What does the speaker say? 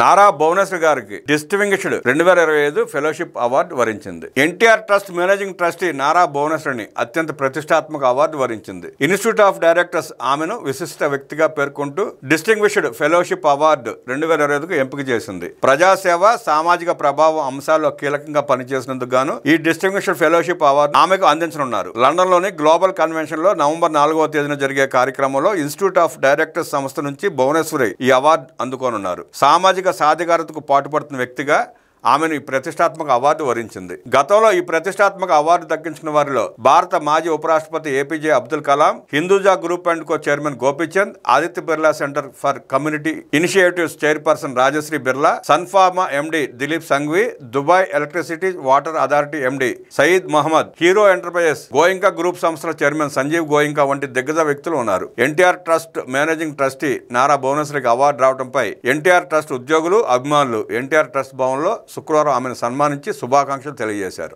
నారా భువనేశ్వర్ గారికి distinguished 2025 fellowship award వరించింది. NTR trust managing trustee Nara భువనేశ్వర్ని అత్యంత ప్రతిష్టాత్మక అవార్డు వరించింది. ఇన్స్టిట్యూట్ ఆఫ్ డైరెక్టర్స్ ఆమెను విశిష్ట వ్యక్తిగా పేర్కొంటూ డిస్టింగ్విష్డ్ ఫెలోషిప్ అవార్డు 2025కు ఎంపిక చేసింది. ప్రజాసేవ, సామాజిక ప్రభావం అంశాల్లో కీలకంగా పనిచేసినందుకు గాను ఈ డిస్టింగ్విష్డ్ ఫెలోషిప్ అవార్డు ఆమెకు అందించనున్నారు. లండన్లోని గ్లోబల్ కన్వెన్షన్ లో నవంబర్ 4వ తేదీన జరిగే కార్యక్రమంలో ఇన్స్టిట్యూట్ ఆఫ్ డైరెక్టర్స్ సంస్థ నుంచి భువనేశ్వరి ఈ అవార్డు అందుకోనున్నారు. సామాజిక సాధికారతకు పాటుపడుతున్న వ్యక్తిగా ఆమెను ఈ ప్రతిష్టాత్మక అవార్డు వరించింది. గతంలో ఈ ప్రతిష్టాత్మక అవార్డు దక్కించుకున్న వారిలో భారత మాజీ ఉపరాష్ట్రపతి APJ Abdul Kalam, Hinduja group and co chairman Gopichand, Aditya Birla centre for community initiatives chairperson Rajashree Birla, Sun Pharma MD Dilip Sanghvi, Dubai electricity water authority MD Saeed Mohammed, Hero enterprises, Goenka group సంస్థల చైర్మన్ సంజీవ్ గోయింకా వంటి దిగ్గజ వ్యక్తులు ఉన్నారు. NTR trust managing trustee Nara భువనేశ్వరికి అవార్డు రావడంపై ఎన్టీఆర్ ట్రస్ట్ ఉద్యోగులు, అభిమానులు ఎన్టీఆర్ ట్రస్ట్ భవన్లో శుక్రవారం ఆమెను సన్మానించి శుభాకాంక్షలు తెలియజేశారు.